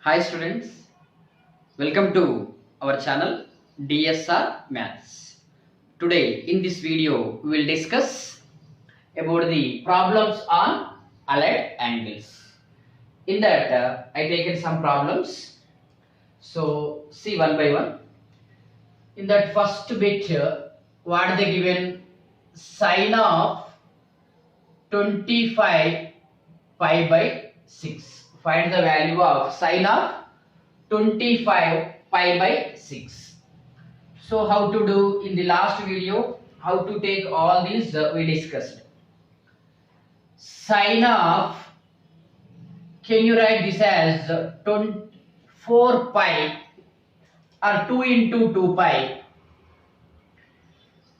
Hi students, welcome to our channel DSR Maths. Today in this video we will discuss about the problems on allied angles. In that I taken some problems. So see one by one. In that first bit what they given sine of 25 pi by 6. Find the value of sine of 25 pi by 6. So how to do in the last video, how to take all these we discussed. Sine of, can you write this as 4 pi or 2 into 2 pi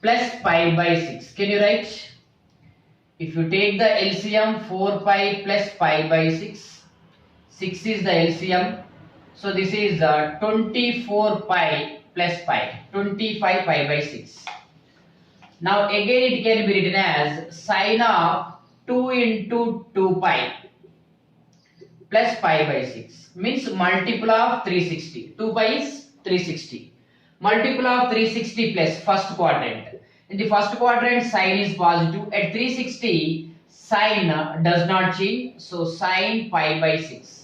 plus pi by 6. Can you write? If you take the LCM, 4 pi plus pi by 6, 6 is the LCM. So this is 24 pi plus pi, 25 pi by 6. Now again it can be written as sine of 2 into 2 pi plus pi by 6, means multiple of 360. 2 pi is 360. Multiple of 360 plus first quadrant. In the first quadrant sine is positive. At 360 sine does not change. So sine pi by 6.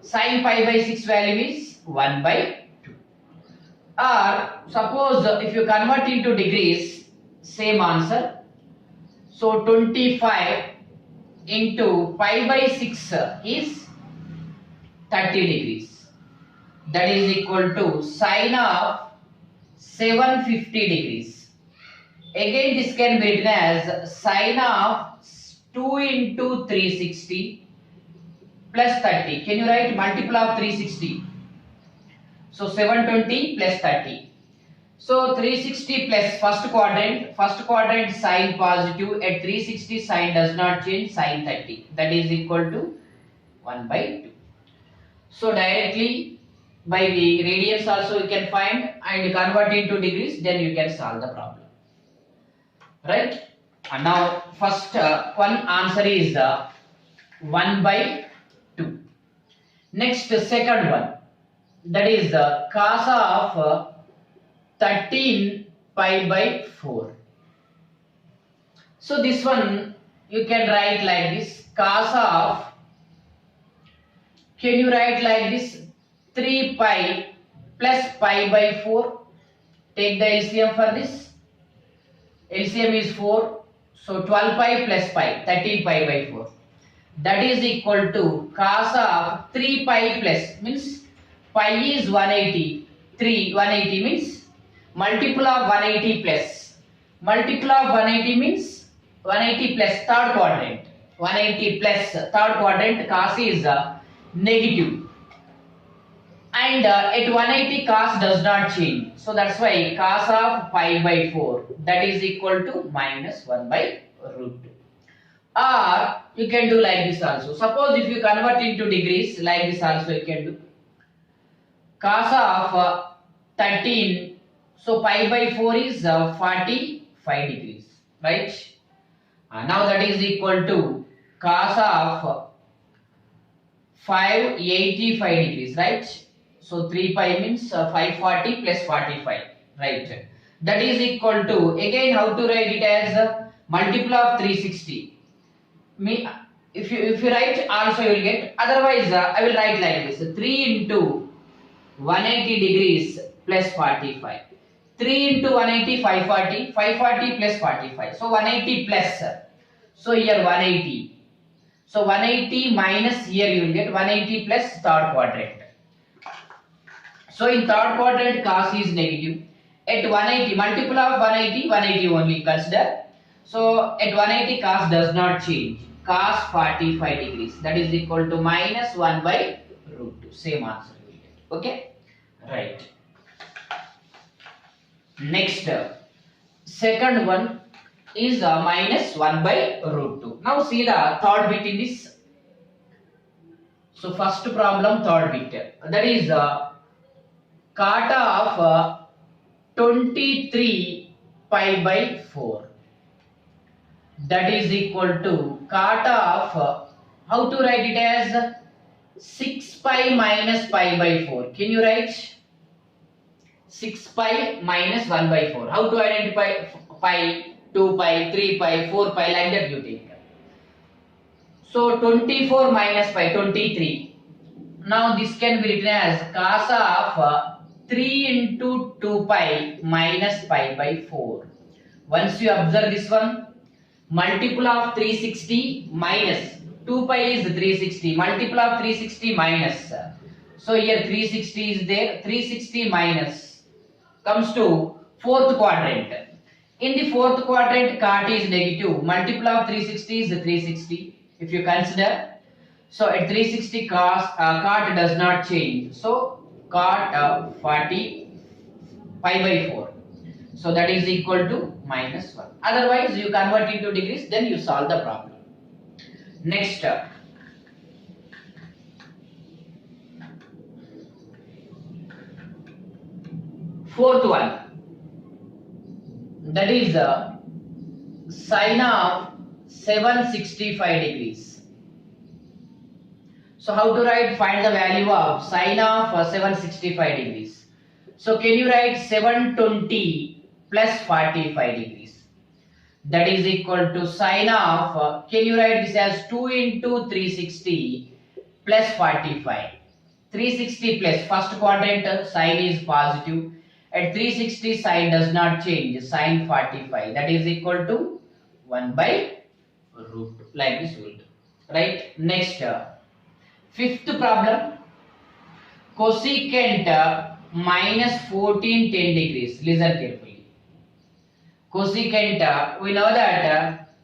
Sine pi by 6 value is 1 by 2. Or suppose if you convert into degrees, same answer. So 25 into pi by 6 is 30 degrees. That is equal to sine of 750 degrees. Again this can be written as sine of 2 into 360 plus 30. Can you write multiple of 360? So 720 plus 30. So 360 plus first quadrant sine positive. At 360 sine does not change, sine 30. That is equal to 1 by 2. So directly by the radians also you can find and convert into degrees, then you can solve the problem. Right? And now first one answer is 1 by 2. Next second one, that is the cos of 13 pi by 4. So this one you can write like this, cos of, can you write like this, 3 pi plus pi by 4. Take the LCM for this. LCM is 4. So 12 pi plus pi, 13 pi by 4. That is equal to cos of 3 pi plus, means pi is 180. 180 means multiple of 180 plus. Multiple of 180 means 180 plus third quadrant. 180 plus third quadrant, cos is negative. And at 180 cos does not change. So that's why cos of pi by 4, that is equal to minus 1 by root 2. Or you can do like this also. Suppose if you convert into degrees, like this also you can do. Cos of 13, so pi by 4 is 45 degrees, right? Now that is equal to cos of 585 degrees, right? So 3 pi means 540 plus 45, right? That is equal to, again how to write it as multiple of 360. If you write also you will get, otherwise I will write like this, 3 into 180 degrees plus 45. 3 into 180, 540, 540 plus 45. So 180 plus, so here 180. So 180 minus, here you will get 180 plus third quadrant. So in third quadrant cos is negative. At 180, multiple of 180, 180 only consider. So at 180 cos does not change. Cos 45 degrees, that is equal to minus 1 by root 2. Same answer we get. Okay? Right. Next, second one is minus 1 by root 2. Now see the third bit in this. So first problem, third bit. That is cot of 23 pi by 4. That is equal to cot of, how to write it as 6 pi minus pi by 4. Can you write 6 pi minus 1 by 4? How to identify pi, 2 pi, 3 pi, 4 pi, like that you take. So 24 minus pi, 23. Now this can be written as cos of 3 into 2 pi minus pi by 4. Once you observe this one, multiple of 360 minus 2 pi is 360, multiple of 360 minus. So here 360 is there, 360 minus comes to fourth quadrant. In the fourth quadrant, cot is negative, multiple of 360 is 360. If you consider, so at 360 cot does not change. So cot 40 pi by 4. So that is equal to minus 1. Otherwise, you convert into degrees, then you solve the problem. Next, fourth one, that is sine of 765 degrees. So how to write? Find the value of sine of 765 degrees. So can you write 720 plus 45 degrees? That is equal to sine of, can you write this as 2 into 360 plus 45. 360 plus first quadrant sine is positive. At 360 sine does not change, sine 45. That is equal to 1 by root. Like this will do. Right? Next, fifth problem. Cosecant minus 14 10 degrees. Listen carefully. Cosecant, we know that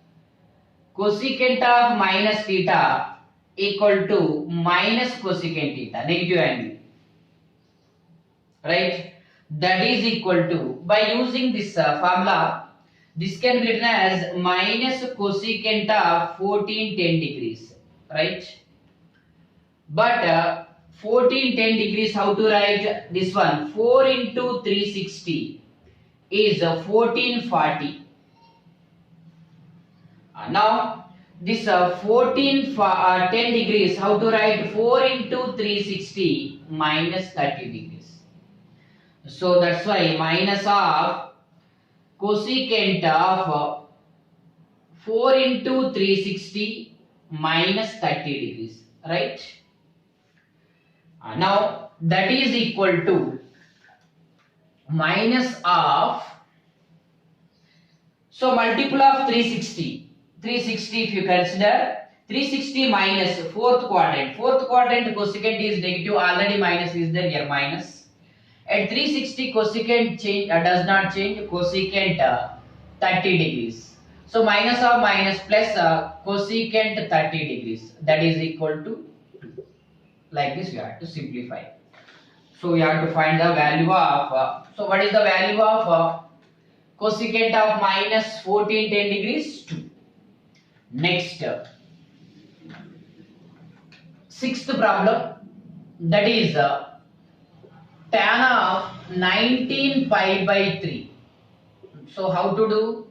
cosecant of minus theta equal to minus cosecant theta, negative angle. Right? That is equal to, by using this formula, this can be written as minus cosecant of 14 10 degrees. Right? But 14 10 degrees, how to write this one? 4 into 360 is 1440. Now this 10 degrees, how to write? 4 into 360 minus 30 degrees. So that's why minus of cosecant of 4 into 360 minus 30 degrees. Right? Now that is equal to minus of, so multiple of 360. 360 if you consider, 360 minus fourth quadrant. Fourth quadrant cosecant is negative, already minus is there, here minus. At 360 cosecant change does not change, cosecant 30 degrees. So minus of minus plus cosecant 30 degrees. That is equal to 2. Like this you have to simplify. So we have to find the value of, so what is the value of cosecant of minus 14 10 degrees? 2. Next, sixth problem, that is tan of 19 pi by 3. So how to do?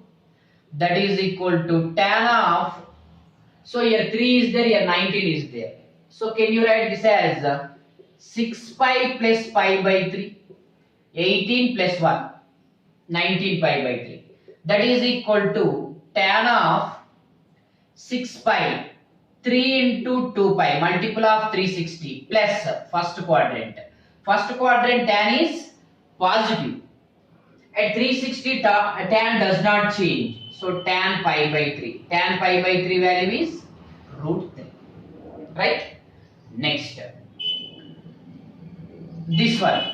That is equal to tan of, so here 3 is there, here 19 is there. So can you write this as 6 pi plus pi by 3, 18 plus 1, 19 pi by 3. That is equal to tan of 6 pi, 3 into 2 pi, multiple of 360 plus first quadrant. First quadrant tan is positive. At 360 tan does not change. So tan pi by 3. Tan pi by 3 value is root 3. Right? Next, this one,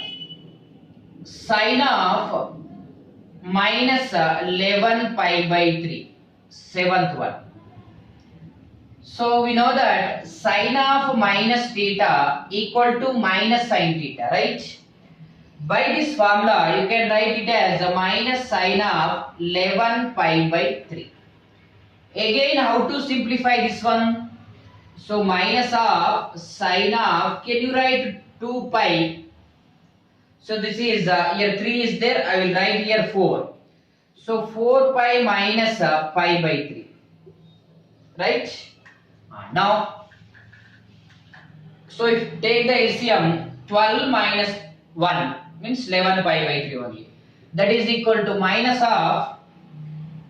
sine of minus 11 pi by 3, seventh one. So we know that sine of minus theta equal to minus sine theta, right? By this formula, you can write it as a minus sine of 11 pi by 3. Again, how to simplify this one? So minus of sine of, can you write 2 pi? So this is, here 3 is there, I will write here 4. So 4 pi minus pi by 3. Right? Now, So if you take the LCM, 12 minus 1 means 11 pi by 3 only. That is equal to minus of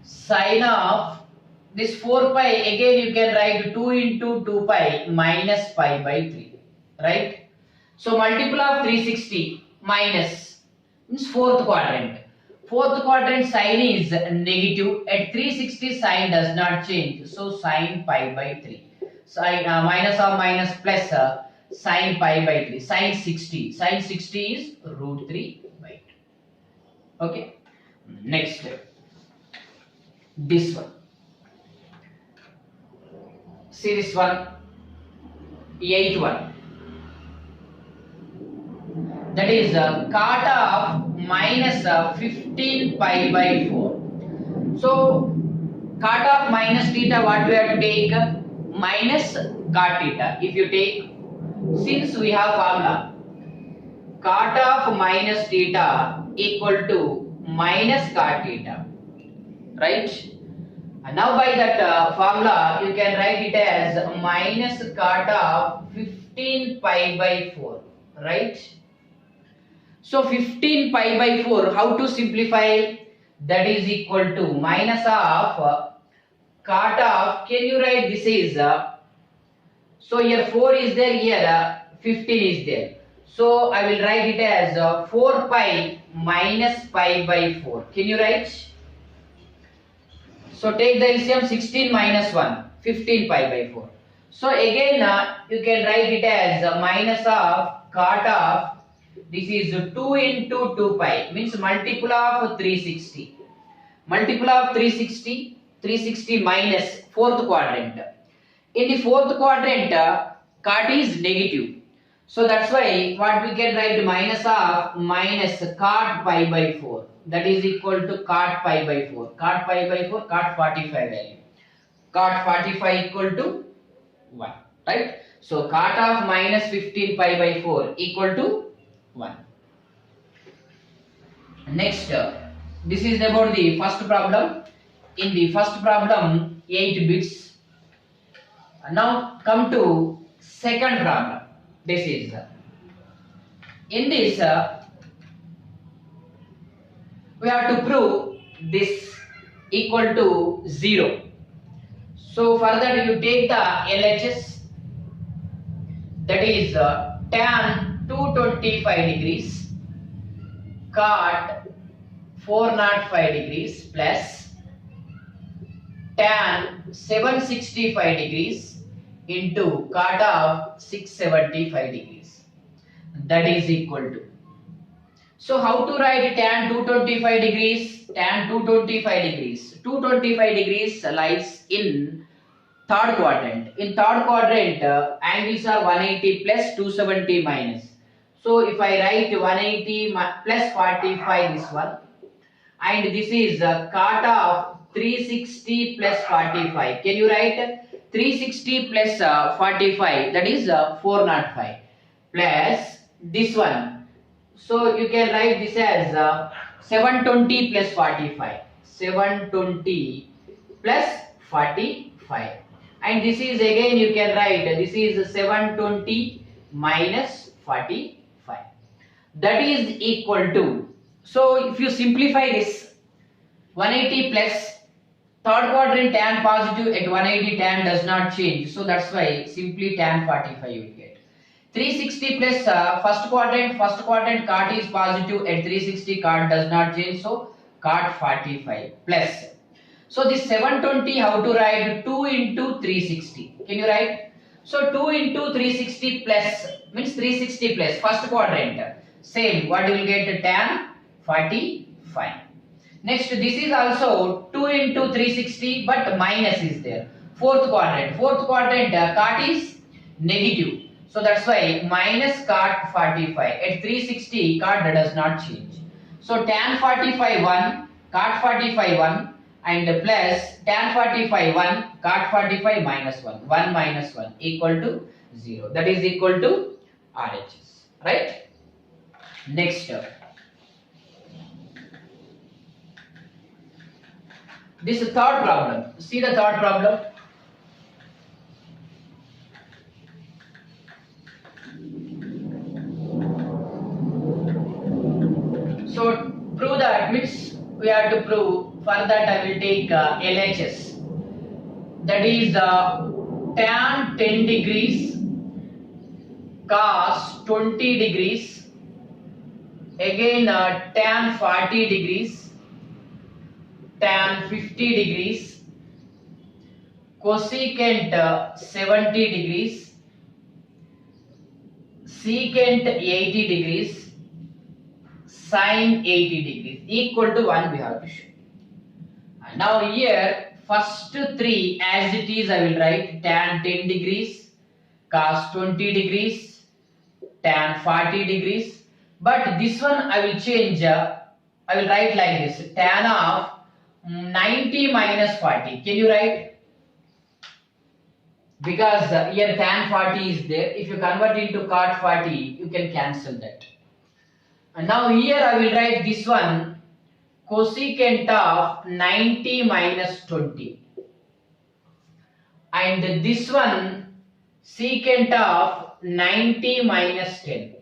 sine of this 4 pi. Again you can write 2 into 2 pi minus pi by 3. Right? So multiple of 360 minus means fourth quadrant. Fourth quadrant sine is negative. At 360 sine does not change. So sine pi by 3. Sine minus or minus plus sine pi by 3. Sine 60. Sine 60 is root 3 by 2. Okay. Next. This one. See this one. 8th one. That is cot of minus 15 pi by 4. So cot of minus theta, what we have to take? Minus cot theta. If you take, since we have formula, cot of minus theta equal to minus cot theta, right? And now by that formula, you can write it as minus cot of 15 pi by 4, right? So 15 pi by 4, how to simplify? That is equal to minus of cot of, can you write this is, so here 4 is there, here 15 is there. So I will write it as 4 pi minus pi by 4. Can you write? So take the LCM, 16 minus 1, 15 pi by 4. So again you can write it as minus of cot of, this is 2 into 2 pi, means multiple of 360. Multiple of 360, 360 minus fourth quadrant. In the fourth quadrant, cot is negative. So that's why what we can write, minus of minus cot pi by 4. That is equal to cot pi by 4. Cot pi by 4, cot 45 value. Cot 45 equal to 1. Right? So cot of minus 15 pi by 4 equal to 1. Next, this is about the first problem. In the first problem, 8 bits. Now come to second problem. This is, in this, we have to prove this equal to 0. So for that you take the LHS, that is tan 225 degrees cot 405 degrees plus tan 765 degrees into cot of 675 degrees. That is equal to. So how to write tan 225 degrees? Tan 225 degrees. 225 degrees lies in third quadrant. In third quadrant, angles are 180 plus 270 minus. So if I write 180 plus 45, this one, and this is cot of 360 plus 45. Can you write 360 plus 45? That is 405 plus this one. So you can write this as 720 plus 45. 720 plus 45. And this is again you can write, this is 720 minus 45. That is equal to, so if you simplify this, 180 plus third quadrant tan positive at 180 tan does not change. So that's why simply tan 45 you will get. 360 plus first quadrant cot is positive at 360, cot does not change. So cot 45 plus. So this 720 how to write? 2 into 360. Can you write? So 2 into 360 plus means 360 plus first quadrant. Same, what you will get? Tan 45. Next, this is also 2 into 360 but minus is there. Fourth quadrant cot is negative. So that's why minus cot 45. At 360 cot does not change. So tan 45 1, cot 45 1 and plus tan 45 1, cot 45 minus 1. 1 minus 1 equal to 0. That is equal to RHS. Right? Next, this third problem. See the third problem. we have to prove. For that I will take LHS. That is tan 10 degrees cos 20 degrees, again tan 40 degrees, tan 50 degrees, cosecant 70 degrees, secant 80 degrees, sin 80 degrees equal to 1 we have to show. Now here first three as it is I will write tan 10 degrees, cos 20 degrees, tan 40 degrees, but this one I will change, I will write like this, tan of 90 minus 40. Can you write? Because here tan 40 is there, if you convert into cot 40 you can cancel that. And now here I will write this one, cosecant of 90 minus 20, and this one secant of 90 minus 10,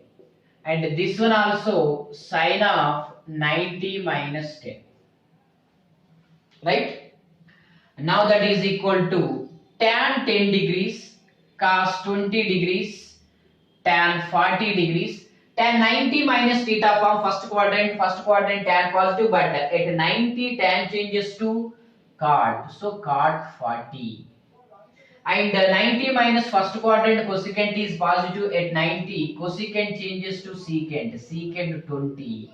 and this one also sin of 90 minus 10, right? Now that is equal to tan 10 degrees cos 20 degrees tan 40 degrees. Tan 90 minus theta form first quadrant tan positive, but at 90 tan changes to cot, so cot 40, and 90 minus first quadrant cosecant is positive, at 90 cosecant changes to secant 20,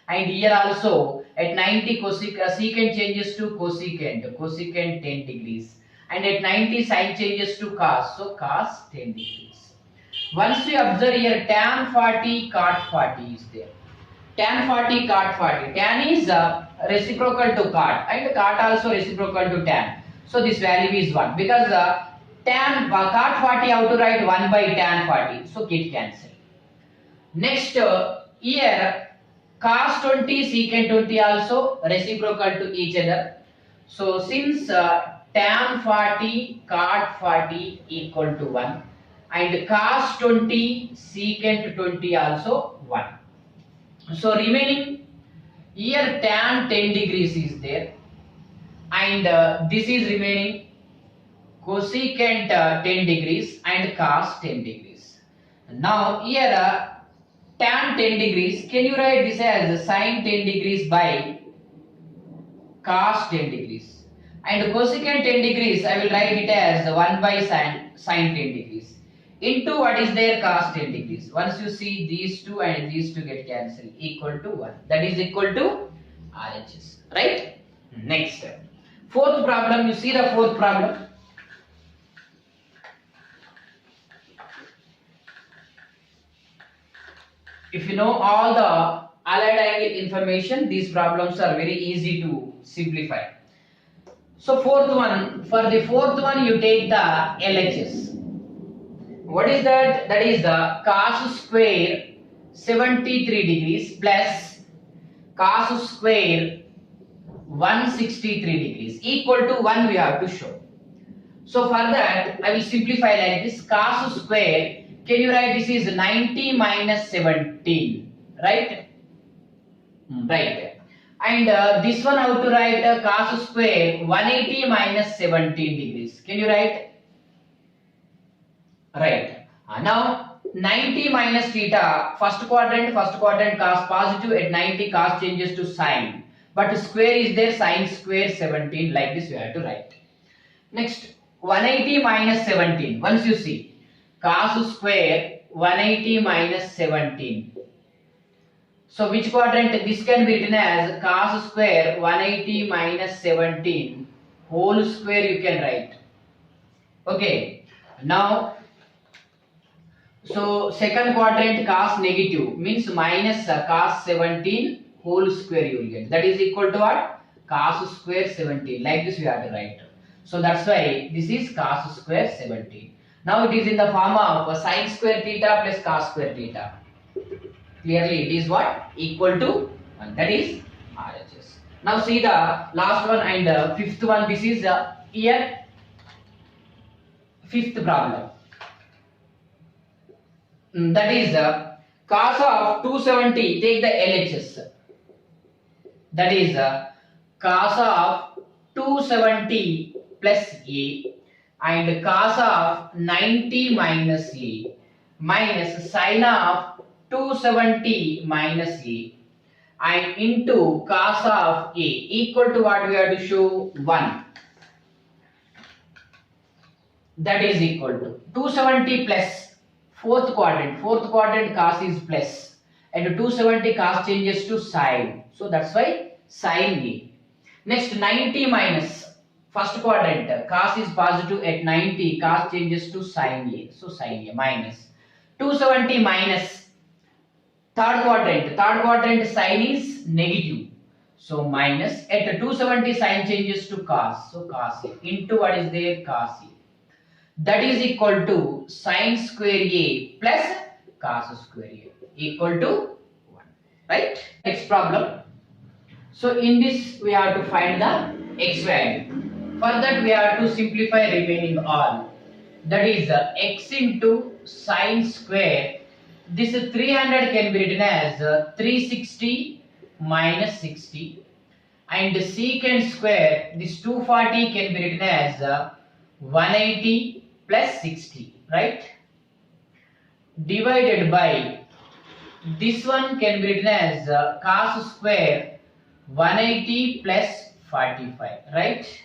and here also at 90 secant changes to cosecant 10 degrees, and at 90 sin changes to cos, so cos 10 degrees. Once we observe here tan 40 cot 40 is there. Tan 40 cot 40. Tan is reciprocal to cot, and cot also reciprocal to tan. So this value is 1 because tan cot 40 how to write 1 by tan 40. So get cancelled. Next here cos 20 secant 20 also reciprocal to each other. So since tan 40 cot 40 equal to 1, and cos 20 secant 20 also 1. So remaining here tan 10 degrees is there, and this is remaining cosecant 10 degrees and cos 10 degrees. Now here tan 10 degrees, can you write this as sin 10 degrees by cos 10 degrees, and cosecant 10 degrees I will write it as 1 by sin 10 degrees into what is there cos 10 degrees. Once you see these two and these two get cancelled, equal to 1, that is equal to RHS, right? Next fourth problem, you see the fourth problem. If you know all the allied angle information, these problems are very easy to simplify. So fourth one, for the fourth one you take the LHS. What is that? That is the cos square 73 degrees plus cos square 163 degrees equal to 1 we have to show. So for that I will simplify like this, cos square, can you write this is 90 minus 17, right? Right. And this one how to write cos square 180 minus 17 degrees. Can you write? Right. Now 90 minus theta, first quadrant cos positive, at 90 cos changes to sin, but square is there, sin square 17, like this we have to write. Next 180 minus 17, once you see cos square 180 minus 17, so which quadrant? This can be written as cos square 180 minus 17 whole square you can write. Okay. Now so second quadrant cos negative means minus cos 17 whole square you will get, that is equal to what? Cos square 17, like this we have to write. So that's why this is cos square 17. Now it is in the form of sin square theta plus cos square theta. Clearly it is what? Equal to 1, that is RHS. Now see the last one and fifth one. This is here fifth problem. That is cos of 270, take the LHS. That is cos of 270 plus a and cos of 90 minus a minus sin of 270 minus a and into cos of a equal to what we have to show 1. That is equal to 270 plus fourth quadrant cos is plus and 270 cos changes to sin, so that's why sin a. Next 90 minus first quadrant cos is positive at 90 cos changes to sin a, so sin a minus 270 minus third quadrant sin is negative, so minus at 270 sin changes to cos, so cos a into what is there cos a, that is equal to sin square a plus cos square a equal to 1, right? Next problem. So in this we have to find the x value. For that we have to simplify remaining all. That is x into sin square. This 300 can be written as 360 minus 60 and secant square, this 240 can be written as 180 plus 60, right? Divided by this one can be written as cos square 180 plus 45, right?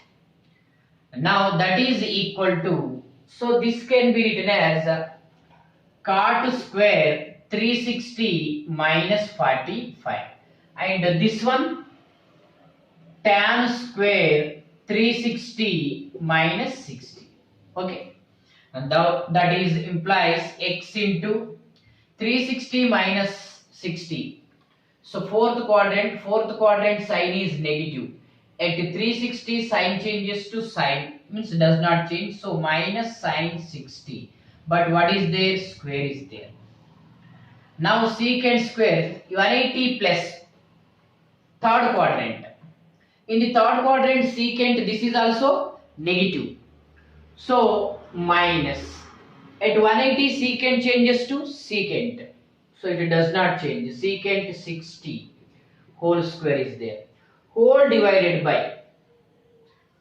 Now that is equal to, so this can be written as cot square 360 minus 45 and this one tan square 360 minus 60, okay? And that is implies x into 360 minus 60. So fourth quadrant sign is negative. At 360 sign changes to sign, means does not change, so minus sin 60. But what is there? Square is there. Now secant square 180 plus third quadrant. In the third quadrant secant, this is also negative. So minus at 180 secant changes to secant, so it does not change, secant 60 whole square is there, whole divided by,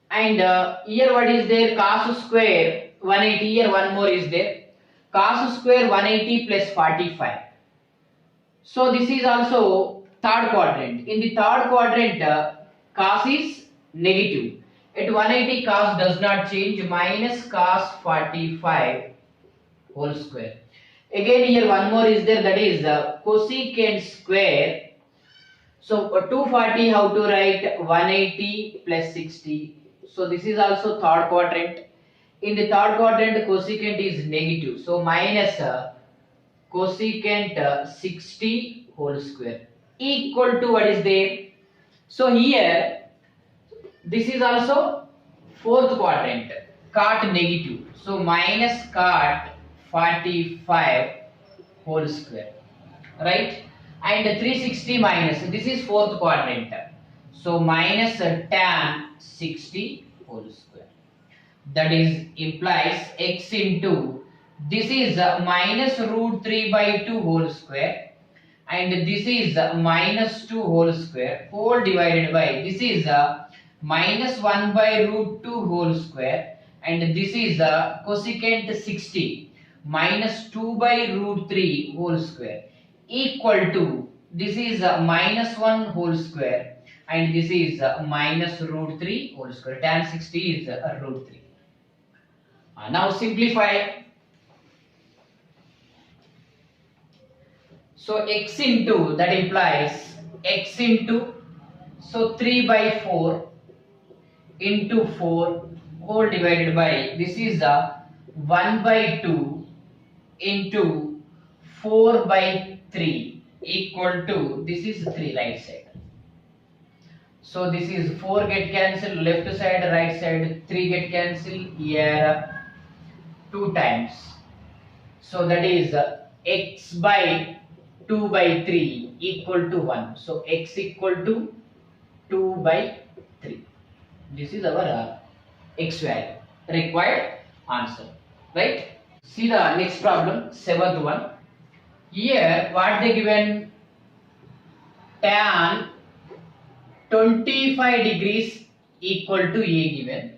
and here what is there, cos square 180, here one more is there, cos square 180 plus 45, so this is also third quadrant. In the third quadrant cos is negative. At 180 cos does not change, minus cos 45 whole square. Again here one more is there, that is cosecant square. So 240 how to write, 180 plus 60. So this is also third quadrant. In the third quadrant cosecant is negative. So minus cosecant 60 whole square equal to what is there. So here this is also fourth quadrant, cot negative, so minus cot 45 whole square, right? And 360 minus, this is fourth quadrant, so minus tan 60 whole square. That is implies x into, this is minus root 3 by 2 whole square and this is minus 2 whole square, whole divided by, this is minus 1 by root 2 whole square and this is cosecant 60 minus 2 by root 3 whole square equal to, this is minus 1 whole square and this is minus root 3 whole square, tan 60 is root 3. Now simplify. So x into, that implies x into, so 3 by 4 into 4 whole divided by, this is 1 by 2 into 4 by 3 equal to, this is 3 right side. So this is 4 get cancelled, left side, right side, 3 get cancelled, here 2 times. So that is x by 2 by 3 equal to 1. So x equal to 2 by 3. This is our x value, required answer, right? See the next problem, seventh one. Here what they given, tan 25 degrees equal to A given.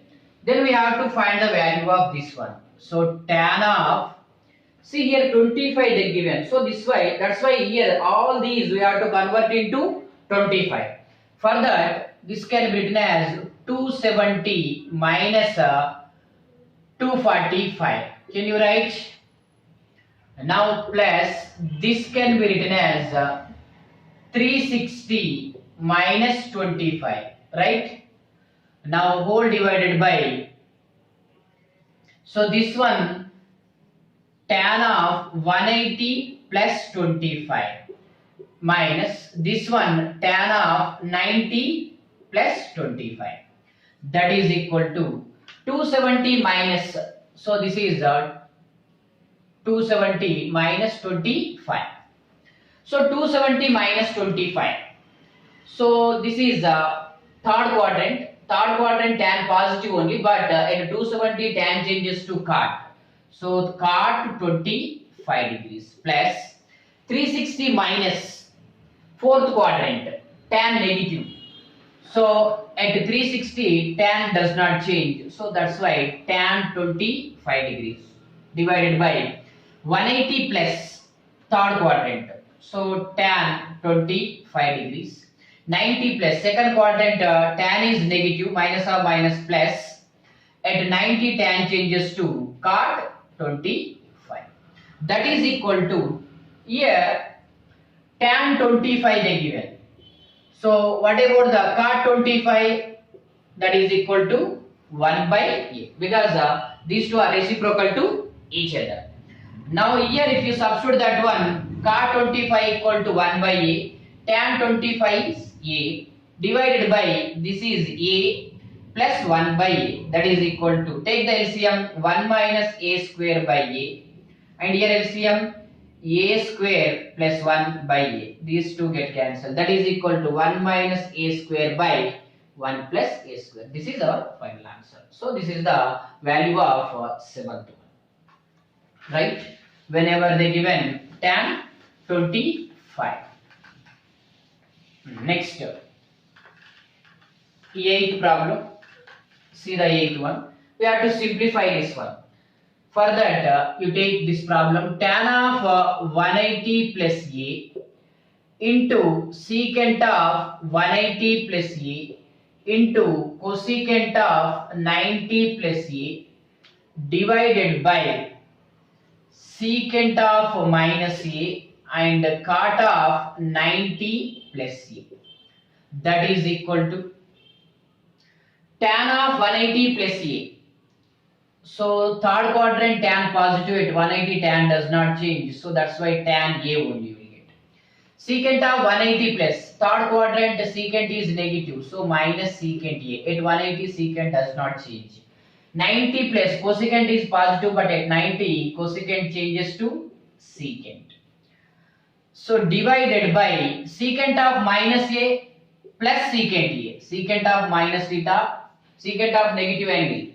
Then we have to find the value of this one. So tan of, see here 25 they given. So this way, that's why here all these we have to convert into 25. For that, this can be written as 270 minus 245. Can you write? Now plus this can be written as 360 minus 25, right? Now whole divided by, so this one tan of 180 plus 25 minus this one tan of 90 plus 25, that is equal to 270 minus, so this is 270 minus 25. So 270 minus 25. So this is third quadrant. Third quadrant tan positive only, but in 270 tan changes to cot. So cot 25 degrees plus 360 minus fourth quadrant tan negative. So at 360 tan does not change. So that's why tan 25 degrees divided by 180 plus third quadrant. So tan 25 degrees. 90 plus second quadrant, tan is negative, minus or minus plus. At 90 tan changes to cot 25. That is equal to, here tan 25 they given. So what about the cot 25? That is equal to 1 by A, because these two are reciprocal to each other. Now here if you substitute that one, cot 25 equal to 1 by A, tan 25 is A divided by, this is A plus 1 by A, that is equal to, take the LCM, 1 minus A square by A, and here LCM A square plus 1 by A, these two get cancelled, that is equal to 1 minus A square by 1 plus A square. This is our final answer. So this is the value of seventh one, right? Whenever they given tan 25. Next, eighth problem. See the eighth one. We have to simplify this one. For that, you take this problem, tan of 180 plus A into secant of 180 plus A into cosecant of 90 plus A divided by secant of minus A and cot of 90 plus A, that is equal to tan of 180 plus A. So third quadrant tan positive, at 180 tan does not change, so that's why tan A only you will get. Secant of 180 plus, third quadrant secant is negative, so minus secant A, at 180 secant does not change. 90 plus cosecant is positive, but at 90 cosecant changes to secant. So divided by secant of minus A plus secant A, secant of minus theta, secant of negative angle.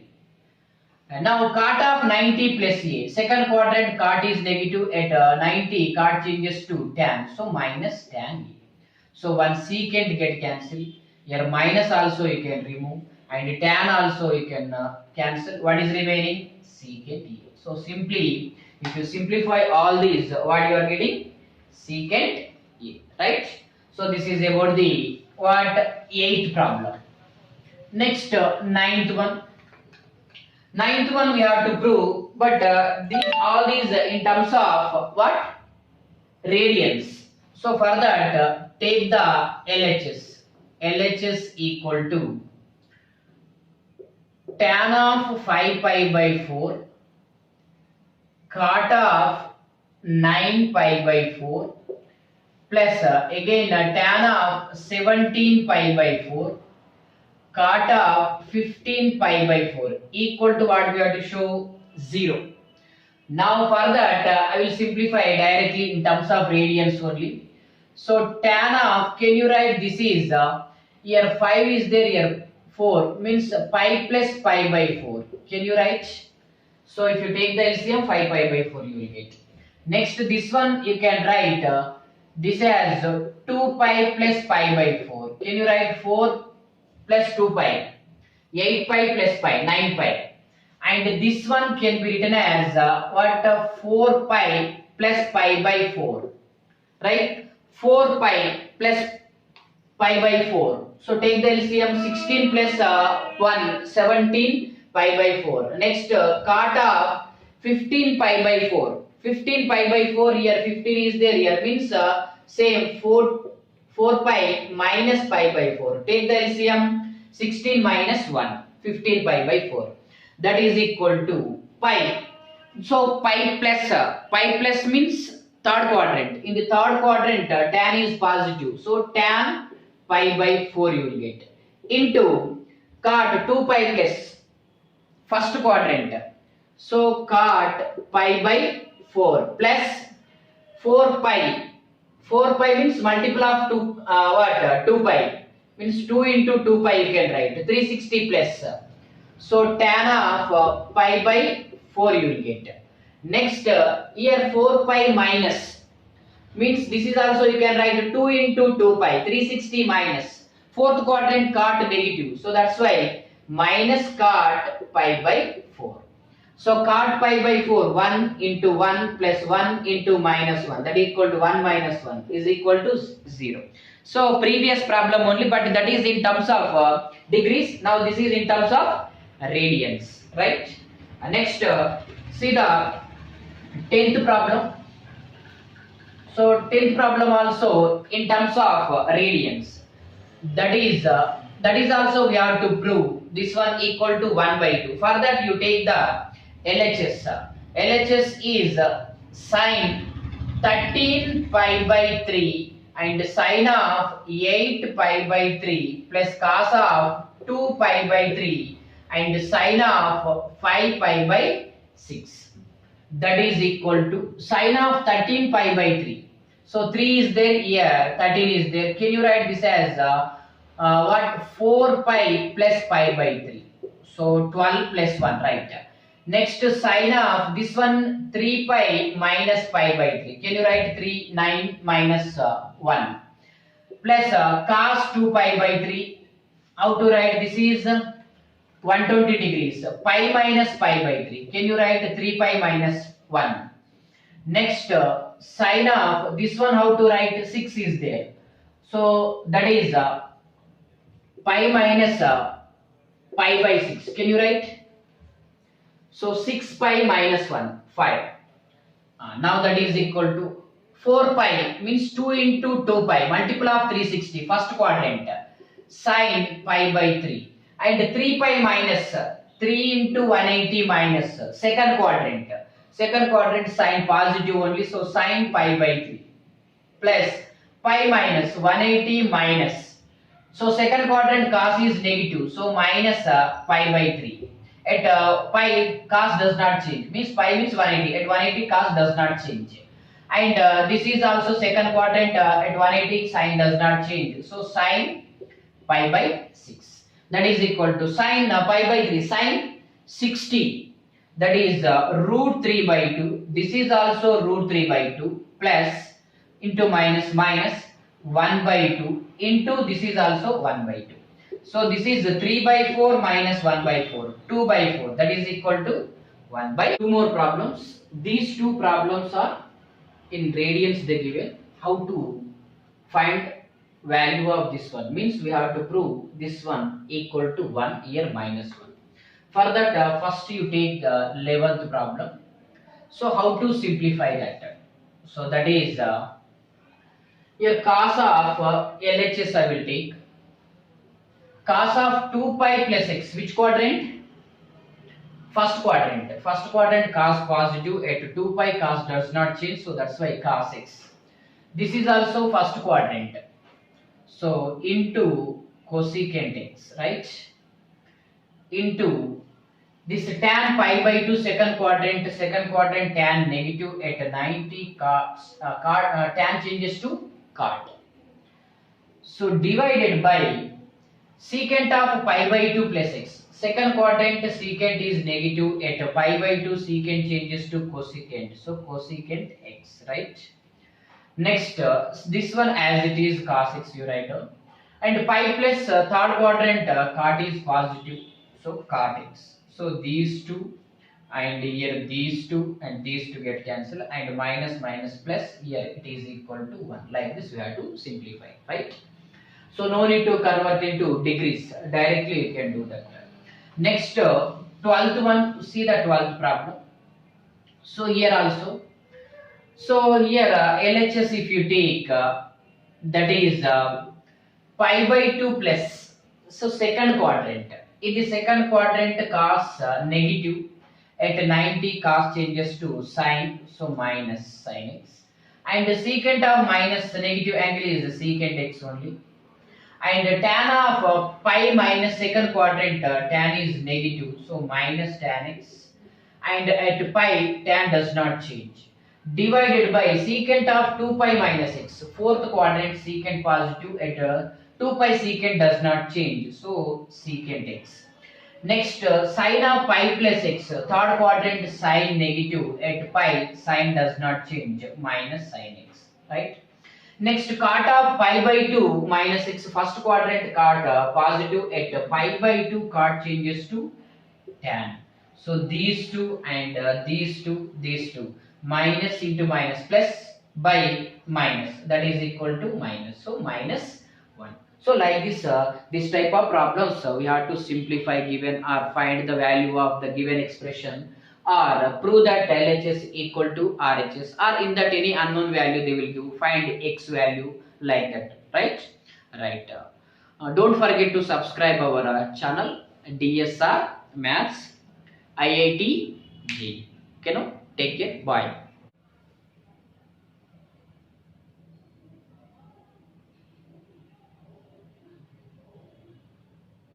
And now cot of 90 plus A, second quadrant cot is negative, at 90 cot changes to tan, so minus tan A. So one secant get cancelled, here minus also you can remove, and tan also you can cancel. What is remaining? Secant A. So simply, if you simplify all these, what you are getting? Secant A, right? So this is about the eighth problem. Next, ninth one. Ninth one we have to prove, but all these in terms of what? Radians. So for that, take the LHS. LHS equal to tan of 5 pi by 4 cot of 9 pi by 4 plus again tan of 17 pi by 4 cot of 15 pi by 4 equal to what we have to show? 0. Now for that I will simplify directly in terms of radians only. So tan of, can you write, this is here 5 is there, here 4 means pi plus pi by 4. Can you write? So if you take the LCM, 5 pi by 4 you will get. Next this one you can write this as 2 pi plus pi by 4. Can you write 4 plus 2 pi? 8 pi plus pi, 9 pi. And this one can be written as 4 pi plus pi by 4. Right? 4 pi plus pi by 4. So take the LCM, 16 plus 1, 17 pi by 4. Next, cot of 15 pi by 4. 15 pi by 4, here 15 is there, here means same 4 pi minus pi by 4. Take the LCM, 16 minus 1, 15 pi by 4. That is equal to pi. So pi plus means third quadrant. In the third quadrant, tan is positive. So tan pi by 4 you will get. Into cot 2 pi plus first quadrant. So cot pi by 4 plus 4 pi. 4 pi means multiple of 2 pi. Means 2 into 2 pi you can write. 360 plus. So tan of pi by 4 you will get. Next, here 4 pi minus means this is also you can write 2 into 2 pi, 360 minus. Fourth quadrant cot negative. So that's why minus cot pi by 4. So cot pi by 4, 1 into 1 plus 1 into minus 1, that is equal to 1 minus 1 is equal to 0. So previous problem only, but that is in terms of degrees. Now this is in terms of radians, right? Next, see the 10th problem. So 10th problem also in terms of radians. That is also we have to prove this one equal to 1 by 2. For that you take the LHS. LHS is sine 13 pi by 3 and sine of 8 pi by 3 plus cos of 2 pi by 3 and sine of 5 pi by 6. That is equal to sine of 13 pi by 3. So 3 is there here, 13 is there. Can you write this as 4 pi plus pi by 3. So 12 plus 1, right? Next, sine of this one 3 pi minus pi by 3. Can you write 3, 9 minus 1 plus cos 2 pi by 3. How to write this is 120 degrees. Pi minus pi by 3. Can you write 3 pi minus 1? Next, sine of this one how to write 6 is there. So that is pi minus pi by 6. Can you write? So 6 pi minus 1, 5. Now that is equal to 4 pi means 2 into 2 pi, multiple of 360, first quadrant, sine pi by 3. And 3 pi minus 3 into 180 minus second quadrant. Second quadrant sine positive only, so sine pi by 3 plus pi minus 180 minus. So second quadrant cos is negative, so minus pi by 3. At pi cos does not change, means pi means 180. At 180 cos does not change. And this is also second quadrant, at 180 sine does not change. So sine pi by 6. That is equal to sine pi by 3, sine 60. That is root 3 by 2. This is also root 3 by 2 plus into minus 1 by 2 into this is also 1 by 2. So this is 3 by 4 minus 1 by 4, 2 by 4, that is equal to 1 by 2 more problems. These two problems are in radians they given. How to find value of this one means we have to prove this one equal to 1, here minus 1. For that first you take the 11th problem. So how to simplify that? So that is here cos of LHS I will take. Cos of 2 pi plus x, which quadrant? First quadrant. First quadrant cos positive, at 2 pi cos does not change, so that's why cos x. This is also first quadrant. So into cosecant x, right? Into this tan pi by 2 second quadrant tan negative at 90 tan changes to cot. So divided by secant of pi by 2 plus x. Second quadrant secant is negative, at pi by 2 secant changes to cosecant. So cosecant x, right? Next, this one as it is cos x you write down. and pi plus third quadrant cot is positive, so cot x. So these two and here these two and these two get cancelled, and minus minus plus here it is equal to 1. Like this we have to simplify, right? So no need to convert into degrees, directly you can do that. Next 12th one, see the 12th problem. So here also, so here LHS if you take that is pi by 2 plus, so second quadrant. In the second quadrant cos negative, at 90 cos changes to sine, so minus sin x. And the secant of minus negative angle is the secant x only. And tan of pi minus second quadrant tan is negative, so minus tan x. And at pi tan does not change. Divided by secant of 2 pi minus x, fourth quadrant secant positive, at 2 pi secant does not change, so secant x. Next sine of pi plus x, third quadrant sine negative, at pi sine does not change, minus sin x, right? Next cot of pi by 2 minus x, first quadrant cot positive, at pi by 2 cot changes to tan. So these two and these two, minus into minus plus by minus, that is equal to minus, so minus 1. So like this type of problems we have to simplify given or find the value of the given expression, or prove that LHS equal to RHS, or in that any unknown value they will give, find x value, like that, right? Right. Don't forget to subscribe our channel DSR Maths IIT J. Okay, no? Take care. Bye.